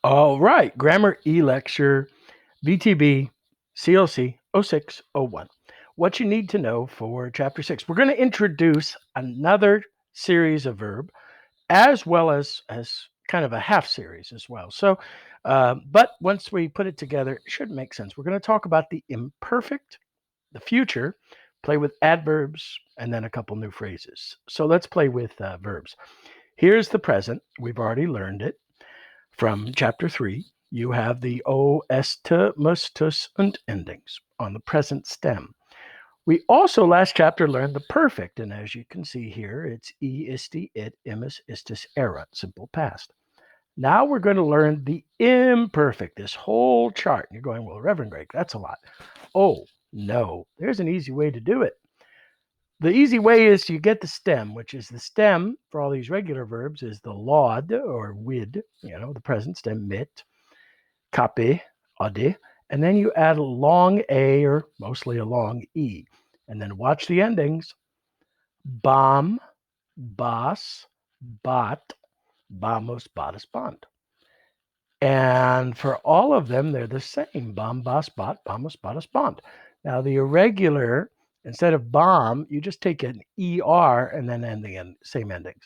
All right, Grammar E-Lecture, VTB, CLC 0601. What you need to know for Chapter 6. We're going to introduce another series of verb as well as kind of a half series as well. So, but once we put it together, it should make sense. We're going to talk about the imperfect, the future, play with adverbs, and then a couple new phrases. So let's play with verbs. Here's the present. We've already learned it. From chapter 3, you have the o, est, mustus, und endings on the present stem. We also last chapter learned the perfect, and as you can see here, it's isti, it, imus, istis, erat, simple past. Now we're going to learn the imperfect, this whole chart. And you're going, well, Reverend Greg, that's a lot. Oh, no, there's an easy way to do it. The easy way is you get the stem, which is the stem for all these regular verbs is the laud or wid, the present stem, mit, cape, ode, and then you add a long A or mostly a long E. And then watch the endings. Bom, bos, bot, bamos, botus, bond. And for all of them, they're the same. Bom, bos, bot, bamos, botus, bond. Now the irregular, instead of bom, you just take an ER and then end the same endings.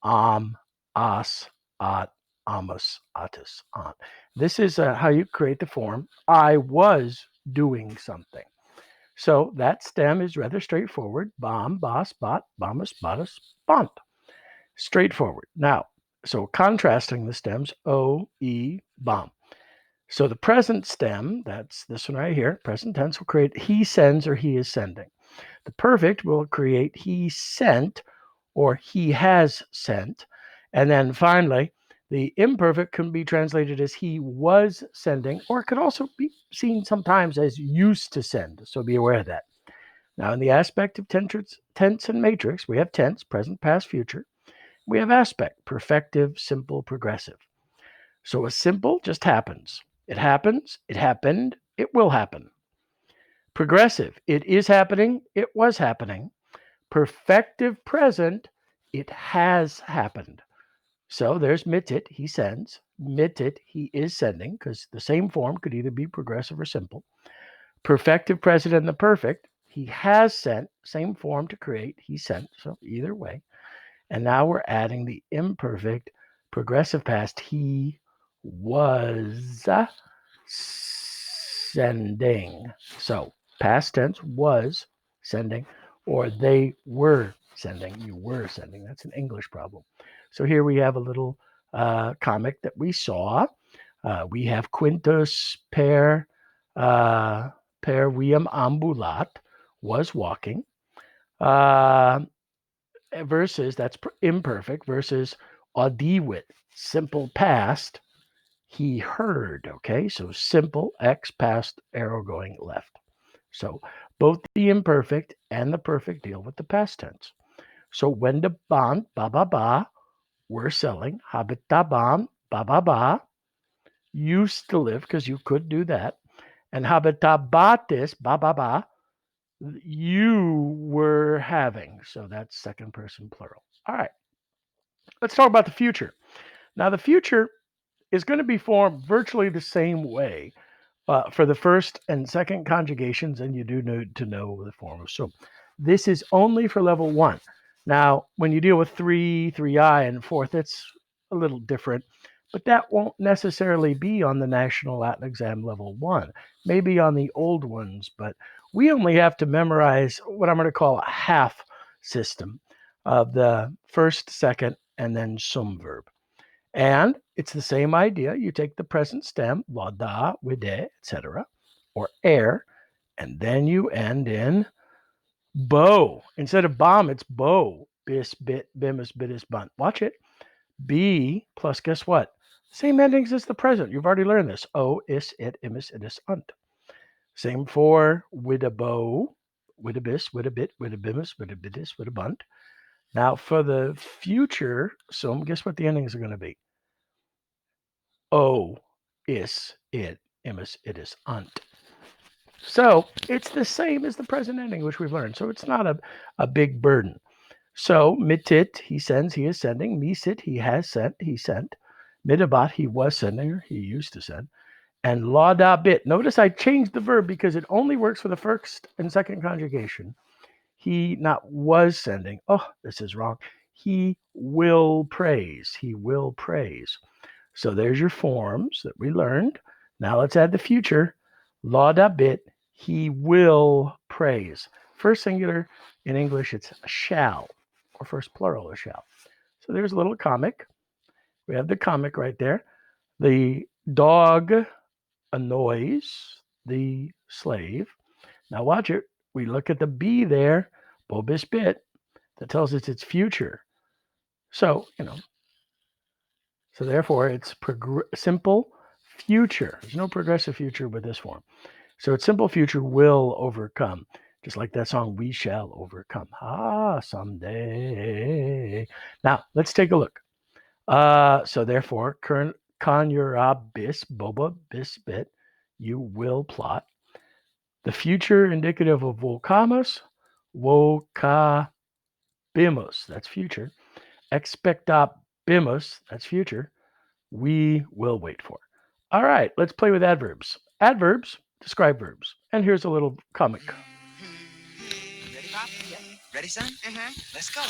As, at, amos, atus, on. This is how you create the form. I was doing something. So that stem is rather straightforward. Bom, bos, bot, bamos, botus, bond. Straightforward. Now, so contrasting the stems, O, E, bom. So the present stem, that's this one right here, present tense will create he sends or he is sending. The perfect will create he sent or he has sent. And then finally, the imperfect can be translated as he was sending, or it could also be seen sometimes as used to send. So be aware of that. Now, in the aspect of tense and matrix, we have tense, present, past, future. We have aspect, perfective, simple, progressive. So a simple just happens. It happens, it happened, it will happen. Progressive, it is happening, it was happening. Perfective present, it has happened. So there's mitit, he sends. Mitit, he is sending, because the same form could either be progressive or simple. Perfective present and the perfect, he has sent, same form to create, he sent. So either way. And now we're adding the imperfect progressive past. He was sending. So past tense was sending, or they were sending. You were sending. That's an English problem. So here we have a little comic that we saw. We have Quintus per viam ambulat, was walking. Versus, that's imperfect, versus audiwit, simple past, he heard. Okay, so simple, X, past, arrow going left. So both the imperfect and the perfect deal with the past tense. So when the bond, ba ba ba, were selling, habitaban, ba ba ba, used to live, because you could do that, and habitabatis, ba ba ba, you were having. So that's second person plural. All right. Let's talk about the future. Now, the future is going to be formed virtually the same way for the first and second conjugations, and you do need to know the form of sum. This is only for level 1. Now, when you deal with 3, 3i, and 4th, it's a little different, but that won't necessarily be on the National Latin Exam level 1, maybe on the old ones, but we only have to memorize what I'm going to call a half system of the first, second, and then sum verb. And it's the same idea. You take the present stem, vada, vide, etc., or air, and then you end in bow. Instead of bomb, it's bow. Bis, bit, bimus, bitis, bunt. Watch it. B plus, guess what? Same endings as the present. You've already learned this. O, is, it, imus, itis, unt. Same for with a bow, with a bis, with a bit, with a bimus, with a bitis, with a bunt. Now for the future sum, guess what the endings are going to be? O, is, it, imus, itis, unt. So it's the same as the present ending, which we've learned. So it's not a big burden. So mitit, he sends, he is sending. Misit, he has sent, he sent. Midabat, he was sending her, he used to send. And laudabit. Notice I changed the verb because it only works for the first and second conjugation. He not was sending. Oh, this is wrong. He will praise. He will praise. So there's your forms that we learned. Now let's add the future. Laudabit. He will praise. First singular in English, it's shall, or first plural is shall. So there's a little comic. We have the comic right there. The dog annoys the slave. Now watch it. We look at the be there, bobis bit, that tells us it's future. So, so therefore it's simple future. There's no progressive future with this form. So it's simple future will overcome. Just like that song, We Shall Overcome. Someday. Now, let's take a look. So therefore, current conura bis, boba bis bit, you will plot. The future indicative of vocamus, vocabimus, that's future. Expectabimus, that's future. We will wait for. All right, let's play with adverbs. Adverbs describe verbs. And here's a little comic. Ready, Pop? Yeah. Ready, son? Let's go.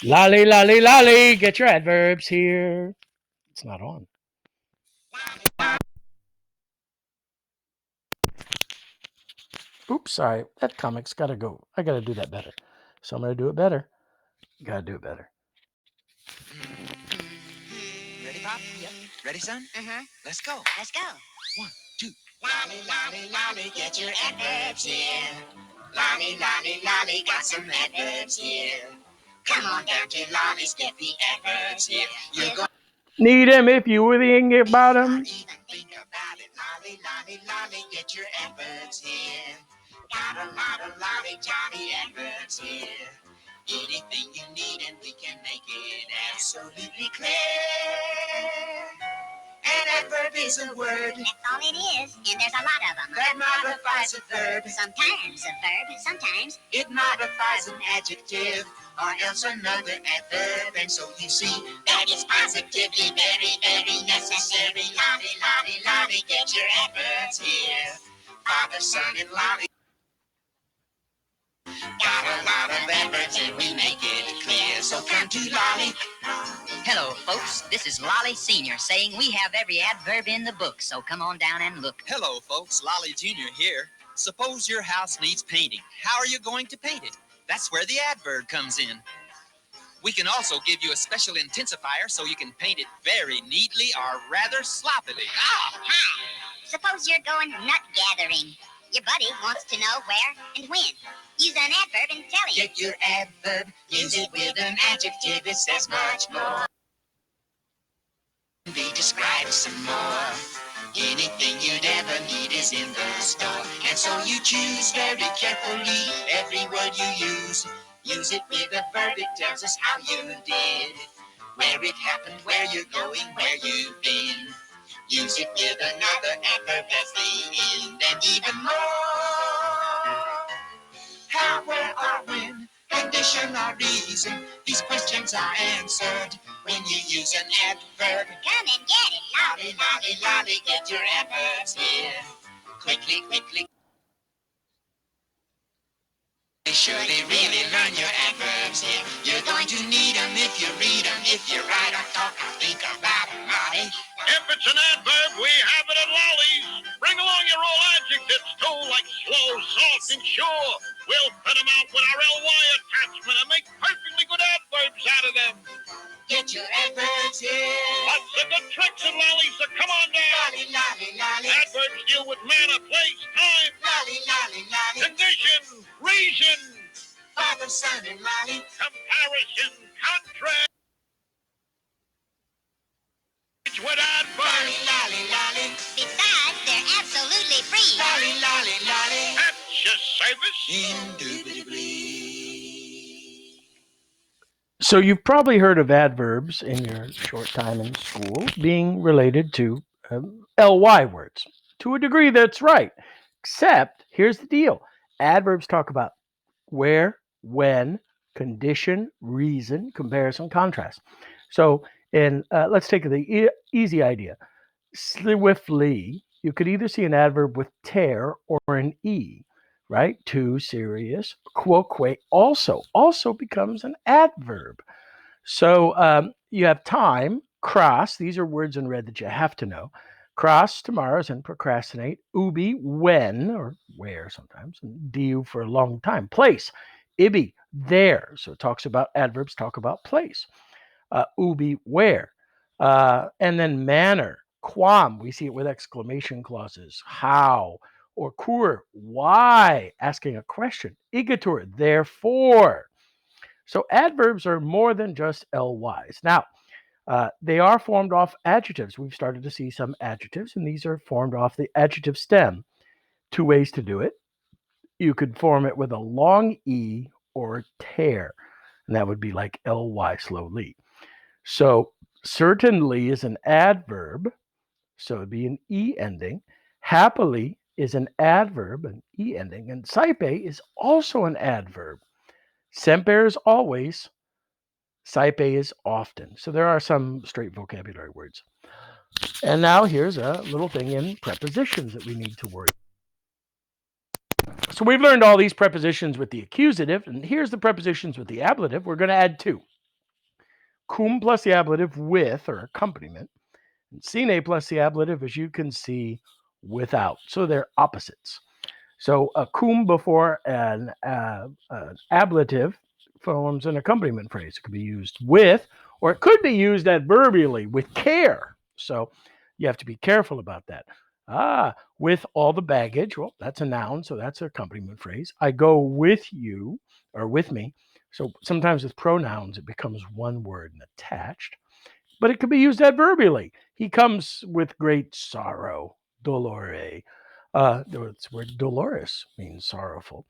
Lolly, lolly, lolly, get your adverbs here. It's not on. Oops, sorry. That comic's got to go. I got to do that better. So I'm going to do it better. Got to do it better. Ready, Pop? Yeah. Ready, son? Let's go. Let's go. 1, 2. Lolly, lolly, lolly, get your adverbs here. Lolly, lolly, lolly, got some adverbs here. Come on down to Lolly's, get the adverbs here. You're going Need him if you really ain't about him. to even think about it. Lolly, lolly, lolly, get your adverbs here. Got a lot of lolly jolly adverbs here. Anything you need and we can make it absolutely clear. An adverb is a word. That's all it is, and there's a lot of them. That modifies a verb. Sometimes a verb, sometimes it modifies an adjective or else another adverb. And so you see that it's positively very, very necessary. Lolly, lolly, lolly, get your adverbs here. Father, son, and lolly. Got a lot of adverbs and we make it clear. So come to Lolly. Hello, folks. This is Lolly Sr. saying we have every adverb in the book, so come on down and look. Hello, folks. Lolly Jr. here. Suppose your house needs painting. How are you going to paint it? That's where the adverb comes in. We can also give you a special intensifier so you can paint it very neatly or rather sloppily. Hi. Suppose you're going nut gathering. Your buddy wants to know where and when. Use an adverb and tell him. Get your adverb. Use it with an adjective. It says much more. Be described some more. Anything you'd ever need is in the store. And so you choose very carefully every word you use. Use it with a verb, it tells us how you did. Where it happened, where you're going, where you've been. Use it with another adverb, that's the end. And even more. How, where, or when. Condition or reason. These questions are answered when you use an adverb. Come and get it. Lolly, lolly, lolly, get your adverbs here. Quickly, quickly. Surely really learn your adverbs here. You're going to need them if you read them. If you write or talk or think about them, Lolly. If it's an adverb, we have it at Lolly's. Bring along your old adjectives too, like slow, soft, and sure. We'll put them out with our ly attachment and make perfectly good adverbs out of them. Get your adverbs here. Lots of good tricks at Lolly's, so come on down. Lolly, lolly, lolly. Adverbs deal with manner, place, time, Lolly, lolly, lolly. condition, reason, Father, son, and lolly. comparison, contrast. With adverbs. Lolly, lolly, lolly. Besides, they're absolutely free. Lolly, lolly, lolly. At your service. Indubitably. So you've probably heard of adverbs in your short time in school being related to ly words. To a degree, that's right. Except, here's the deal. Adverbs talk about where, when, condition, reason, comparison, contrast. So, let's take the easy idea. Swiftly, you could either see an adverb with tear or an e, right? Too serious. Quoque also becomes an adverb. So you have time, cross. These are words in red that you have to know. Cross tomorrows and procrastinate. Ubi, when or where sometimes. And du for a long time. Place. Ibi, there. So it talks about adverbs, talk about place. Ubi, where. And then manner. Quam, we see it with exclamation clauses. How. Or cur, why, asking a question. Igitur, therefore. So adverbs are more than just LYs. Now, they are formed off adjectives. We've started to see some adjectives, and these are formed off the adjective stem. Two ways to do it. You could form it with a long E or tear, and that would be like ly, slowly. So certainly is an adverb, so it'd be an E ending. Happily is an adverb, an E ending, and saipe is also an adverb. Semper is always, saipe is often. So there are some straight vocabulary words. And now here's a little thing in prepositions that we need to worry. So we've learned all these prepositions with the accusative, and here's the prepositions with the ablative. We're going to add two. Cum plus the ablative with, or accompaniment, and sine plus the ablative, as you can see, without. So they're opposites. So a cum before an ablative forms an accompaniment phrase. It could be used with, or it could be used adverbially with care. So you have to be careful about that. With all the baggage, well, that's a noun, so that's an accompaniment phrase. I go with you, or with me. So sometimes with pronouns, it becomes one word and attached. But it could be used adverbially. He comes with great sorrow, dolore. The word dolorous means sorrowful.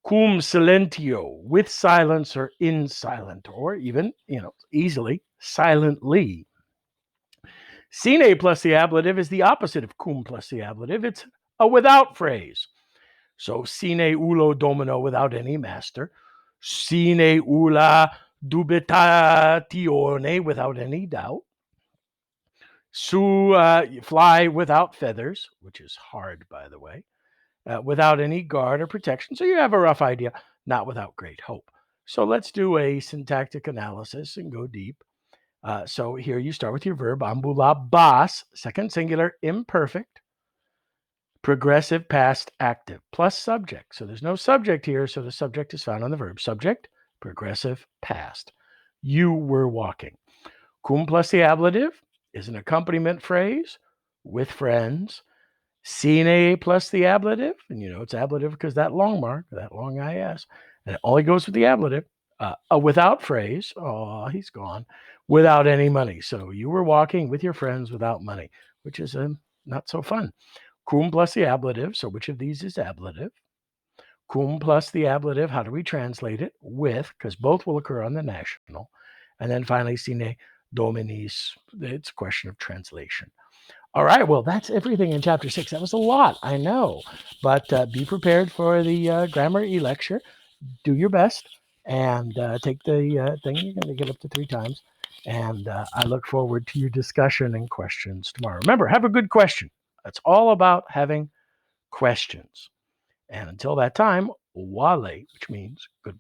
Cum silentio, with silence or in silent, or even, easily, silently. Sine plus the ablative is the opposite of cum plus the ablative. It's a without phrase. So sine ulo domino, without any master. Sine ulla dubitatione, without any doubt. Su, fly without feathers, which is hard, by the way. Without any guard or protection. So you have a rough idea, not without great hope. So let's do a syntactic analysis and go deep. So here you start with your verb, ambulabas, second singular, imperfect, progressive past active, plus subject. So there's no subject here, so the subject is found on the verb. Subject, progressive past. You were walking. Cum plus the ablative is an accompaniment phrase with friends. Sine plus the ablative, and it's ablative because that long mark, that long IS, and it only goes with the ablative. A without phrase, oh, he's gone, without any money. So you were walking with your friends without money, which is not so fun. Cum plus the ablative, so which of these is ablative? Cum plus the ablative, how do we translate it? With, because both will occur on the national. And then finally, sine dominis, it's a question of translation. All right, well, that's everything in Chapter 6. That was a lot, I know, but be prepared for the grammar e-lecture. Do your best and take the thing. You're going to get up to 3 times, and I look forward to your discussion and questions tomorrow. Remember, have a good question. It's all about having questions. And until that time, wale, which means goodbye.